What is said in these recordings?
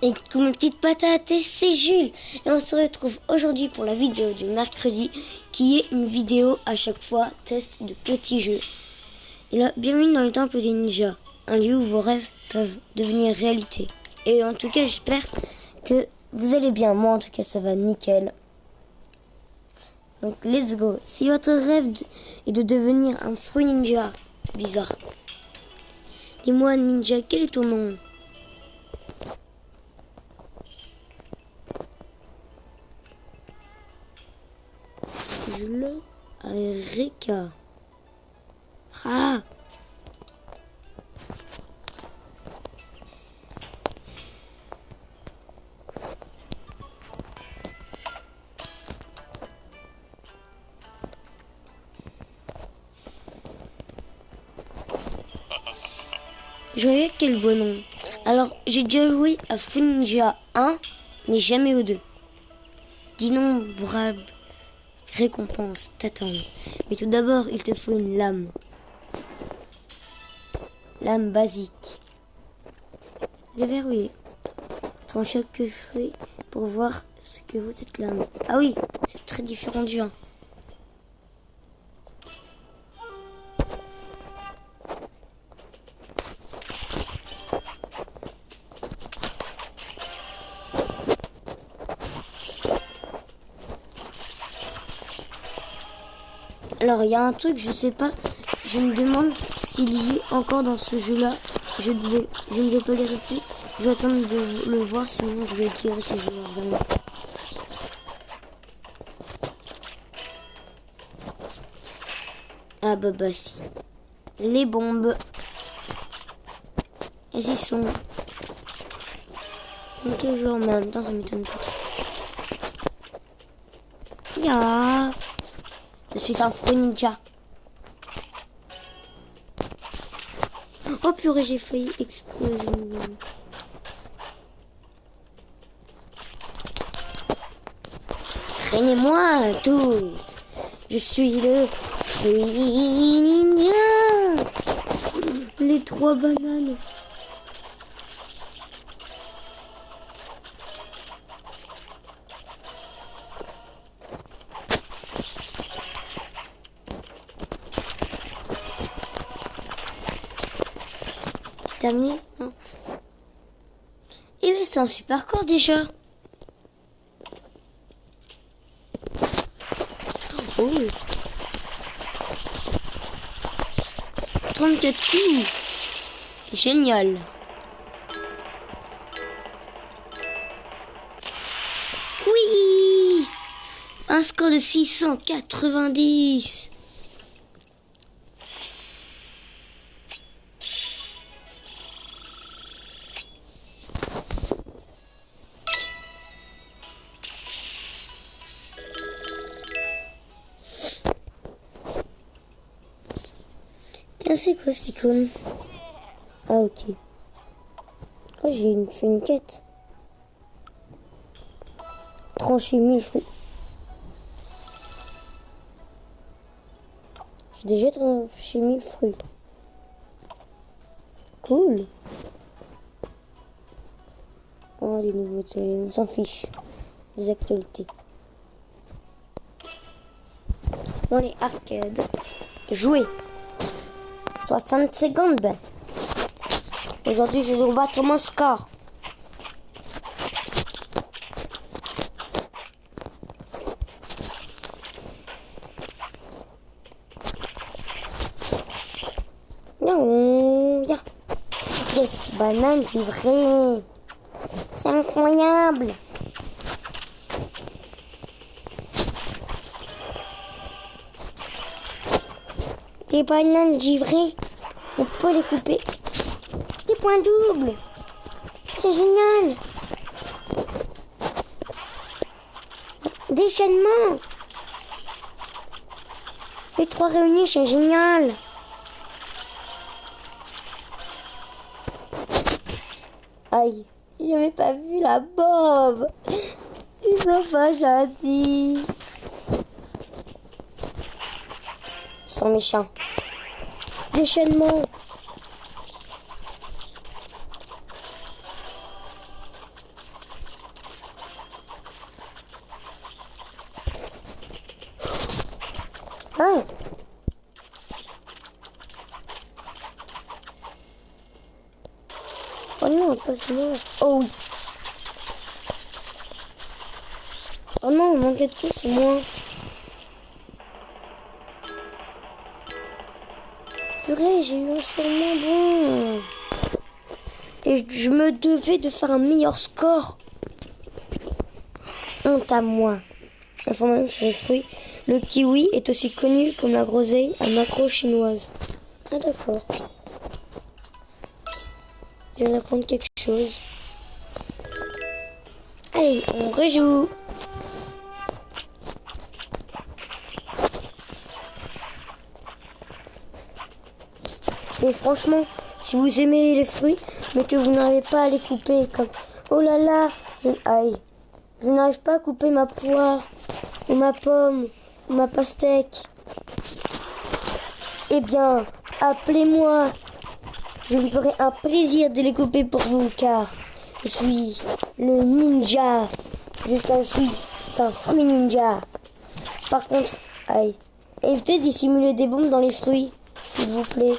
Et coucou mes petites patates, c'est Jules. Et on se retrouve aujourd'hui pour la vidéo du mercredi, qui est une vidéo à chaque fois test de petits jeux. Et là, bienvenue dans le temple des ninjas, un lieu où vos rêves peuvent devenir réalité. Et en tout cas, j'espère que vous allez bien. Moi en tout cas, ça va nickel. Donc let's go. Si votre rêve est de devenir un fruit ninja, bizarre. Dis-moi ninja, quel est ton nom? Jules Reka. Ah. Je regarde quel beau nom. Alors, j'ai déjà joué à Fruit Ninja 1, mais jamais au 2. D'innombrables récompenses t'attendent. Mais tout d'abord, il te faut une lame. Lame basique. Déverrouillée. Tranche chaque fruit pour voir ce que vaut cette lame. Ah oui, c'est très différent du 1. Alors, il y a un truc, je sais pas, je me demande s'il y est encore dans ce jeu-là. Je ne vais pas dire tout de suite. Je vais attendre de le voir, sinon je vais tirer ce jeu-là, vraiment. Ah bah si. Les bombes. Elles y sont. Toujours, mais en même temps, ça m'étonne pas trop. Ya. Je suis un fruit ninja. Oh purée, j'ai failli exploser. Craignez-moi tous. Je suis le fruit ninja. Les 3 bananes. Terminé? Non. Et oui, c'est un super corps déjà. Oh. 34 coups. Génial. Oui. Un score de 690. C'est quoi cette icône? Ah ok. Oh j'ai fait une quête. Trancher 1000 fruits. J'ai déjà tranché 1000 fruits. Cool. Oh des nouveautés, on s'en fiche. Des actualités. Bon les arcades. Jouer. 60 secondes. Aujourd'hui, je dois battre mon score. Non, yes, banane givrée. C'est incroyable. Des bananes givrées, on peut les couper. Des points doubles. C'est génial. Déchaînement. Les 3 réunis, c'est génial. Aïe, j'avais pas vu la bombe. Ils sont pas gentils. Ils sont méchants. Déchaînement. non, pas celui-là. Oh oui. Oh non, on manquait de coup, c'est moi. Purée, j'ai eu un score moins bon. Et je me devais de faire un meilleur score. Honte à moi. Information sur les fruits. Le kiwi est aussi connu comme la groseille à macro chinoise. Ah d'accord. Je viens d'apprendre quelque chose. Allez, on rejoue. Et franchement, si vous aimez les fruits, mais que vous n'arrivez pas à les couper, comme oh là là, je n'arrive pas à couper ma poire, ou ma pomme, ou ma pastèque. Eh bien, appelez-moi. Je me ferai un plaisir de les couper pour vous, car je suis le ninja. C'est un fruit ninja. Par contre, évitez de simuler des bombes dans les fruits, s'il vous plaît.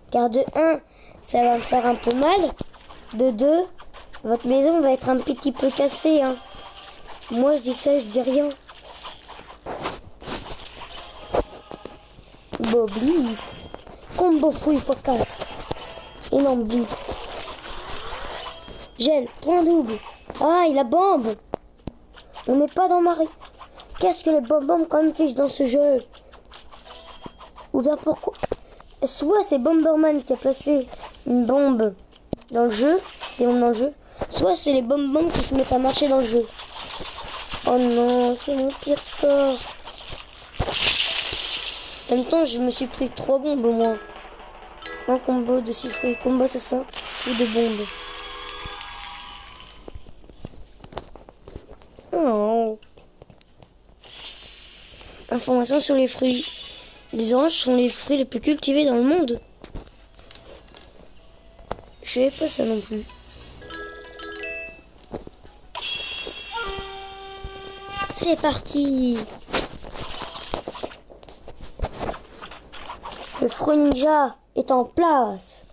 Car de 1, ça va me faire un peu mal. De 2, votre maison va être un petit peu cassée. Hein. Moi, je dis ça, je dis rien. Blitz. Combo fruit x4. Énorme blitz. Gel, point double. Ah, il a bombe. On n'est pas dans Marie. Qu'est-ce que les bombes quand même fichent dans ce jeu? Ou bien pourquoi? Soit c'est Bomberman qui a placé une bombe dans le jeu, des bombes dans le jeu, soit c'est les bombes qui se mettent à marcher dans le jeu. Oh non, c'est mon pire score. En même temps, je me suis pris 3 bombes au moins. Un combo de 6 fruits, combo assassin ou de bombes. Oh. Information sur les fruits. Les oranges sont les fruits les plus cultivés dans le monde. Je savais pas ça non plus. C'est parti. Le fruit ninja est en place.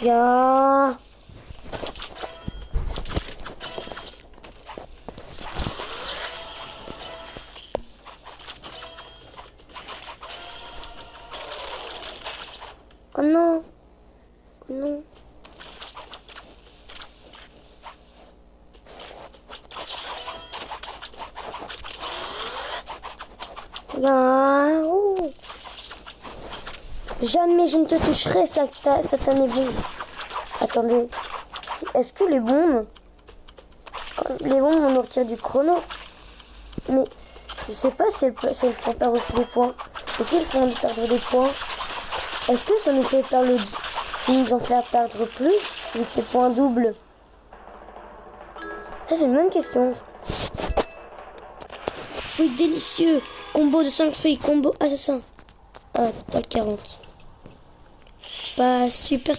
Ya. Oh non. Oh non. Ya. Oh. Jamais je ne te toucherai, satané boum. Attendez, est-ce que les bombes, on nous retire du chrono? Mais je sais pas si elles font perdre aussi des points. Et si elles font perdre des points, est-ce que ça nous fait perdre ça nous en fait perdre plus vu que c'est points doubles? Ça c'est une bonne question. Fruits délicieux, combo de 5 fruits, combo assassin. Ah, total 40. Bah super.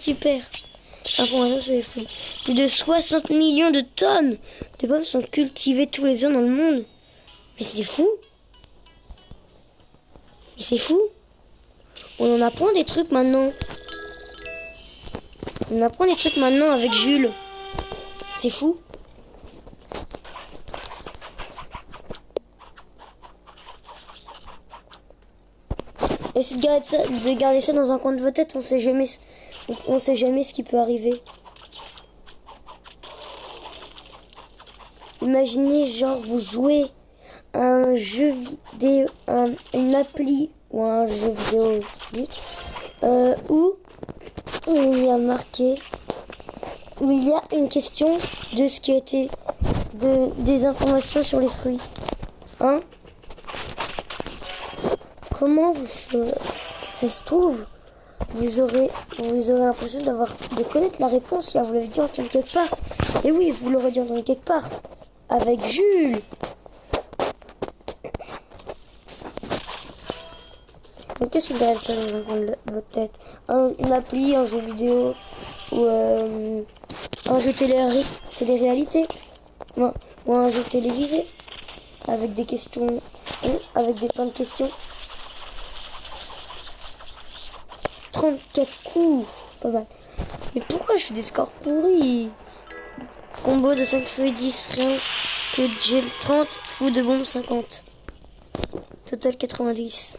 Information sur les fruits. Plus de 60 millions de tonnes de pommes sont cultivées tous les ans dans le monde. Mais c'est fou. On en apprend des trucs maintenant. Avec Jules. C'est fou. Essayez de garder ça dans un coin de votre tête. On sait jamais ce qui peut arriver. Imaginez, genre, vous jouez à un jeu vidéo, une appli ou un jeu vidéo où il y a marqué, où il y a une question de ce qui a été, des informations sur les fruits. Hein? Comment vous ferez? Ça se trouve, vous aurez l'impression de connaître la réponse car vous l'avez dit entendu quelque part. Et oui, vous l'aurez dit entendu quelque part. Avec Jules. Donc qu'est-ce que derrière ça dans un coin de votre tête? Une appli, un jeu vidéo ou un jeu télé-réalité, ou un jeu télévisé, avec des questions, avec des plein de questions. 34 coups, pas mal. Mais pourquoi je fais des scores pourris? Combo de 5 fruits 10, rien que gel 30, fou de bombe 50. Total 90.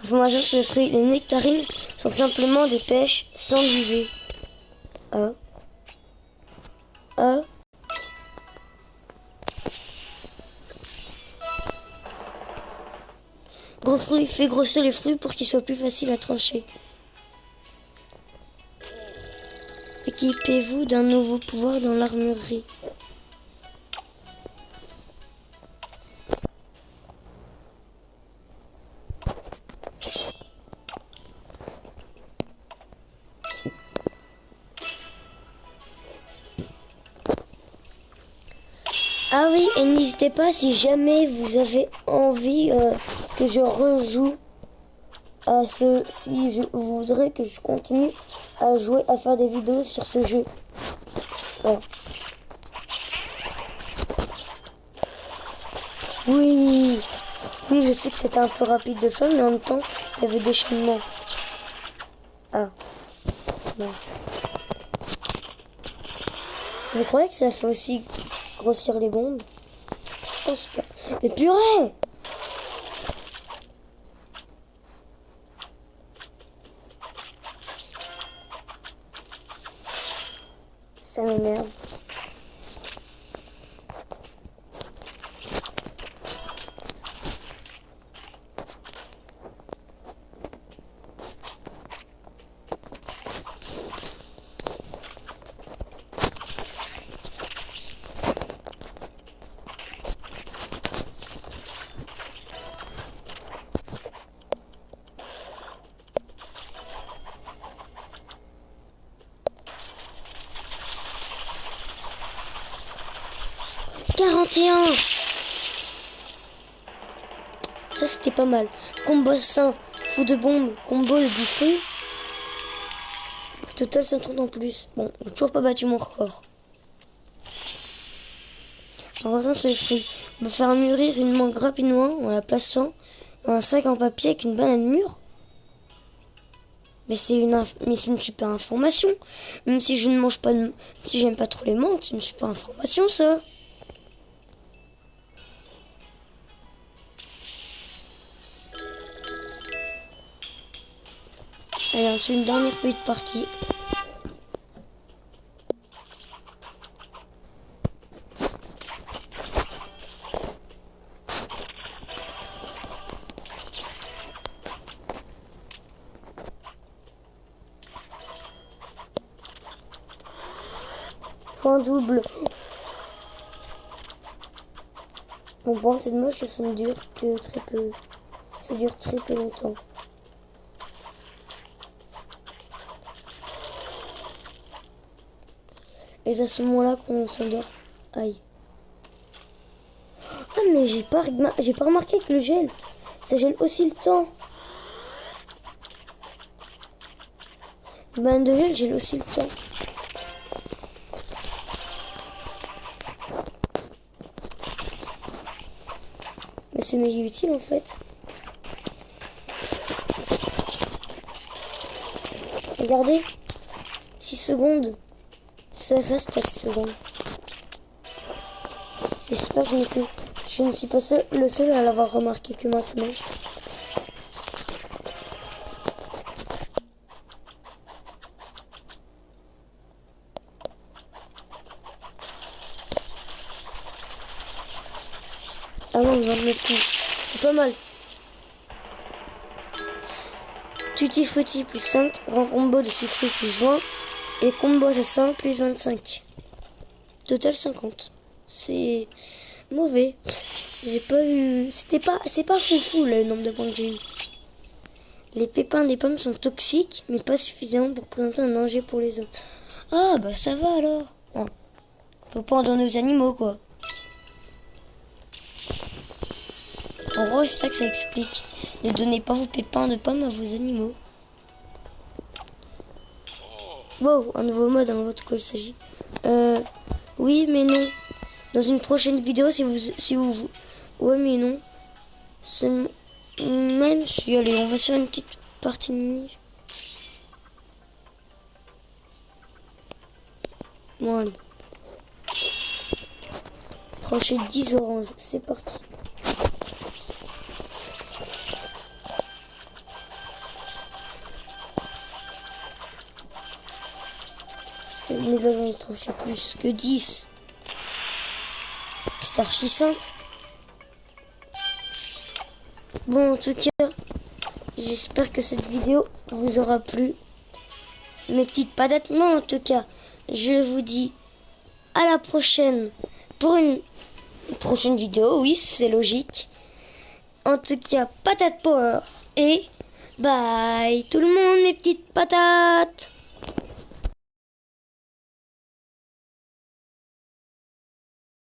Information sur les fruits. Les nectarines sont simplement des pêches sans duvet. Gros fruits. Fais grossir les fruits pour qu'ils soient plus faciles à trancher. Équipez-vous d'un nouveau pouvoir dans l'armurerie. Ah oui, et n'hésitez pas si jamais vous avez envie que je rejoue à si vous voudrez que je continue à jouer, à faire des vidéos sur ce jeu. Voilà. Oui, je sais que c'était un peu rapide de faire, mais en même temps, il y avait des changements. Ah, mince. Vous croyez que ça fait aussi grossir les bombes? Je pense pas. Mais purée! Ça m'énerve. Ça c'était pas mal. Combo 5, fou de bombe, combo de 10 fruits. Total 130 en plus. Bon, j'ai toujours pas battu mon record. En revanche sur les fruits, on va faire mûrir une mangue rapidement en la plaçant dans un sac en papier avec une banane mûre. Mais c'est une super information. Même si je ne mange pas si j'aime pas trop les mangues, c'est une super information ça. Alors, c'est une dernière petite partie. Point double. Bon, c'est moche, ça ne dure que très peu. Ça dure très peu longtemps. Et c'est à ce moment-là qu'on s'endort. Aïe. Ah mais j'ai pas remarqué que le gel, ça gèle aussi le temps. Le banane de gel gèle aussi le temps. Mais c'est méga utile en fait. Regardez. 6 secondes. Ça reste à 6 secondes. J'espère que je ne suis pas le seul à l'avoir remarqué que maintenant. Ah non, 29 coups. C'est pas mal. Tutti Frutti plus 5, grand combo de 6 fruits plus 20 et combo assassin plus 25. Total 50. C'est mauvais. J'ai pas eu... C'est pas foufou le nombre de points que j'ai eu. Les pépins des pommes sont toxiques, mais pas suffisamment pour présenter un danger pour les autres. Ah bah ça va alors. Oh. Faut pas en donner aux animaux quoi. En gros, c'est ça que ça explique. Ne donnez pas vos pépins de pommes à vos animaux. Wow, un nouveau mode, on voit de quoi il s'agit. Oui, mais non. Dans une prochaine vidéo, si vous... Ouais, mais non. Même si, allez, on va faire une petite partie mini. Bon, allez. Trancher 10 oranges, c'est parti. Mais là, j'en ai tranché plus que 10. C'est archi simple. Bon, en tout cas, j'espère que cette vidéo vous aura plu. Mes petites patates, non, en tout cas, je vous dis à la prochaine pour une prochaine vidéo. Oui, c'est logique. En tout cas, patate power et bye tout le monde, mes petites patates.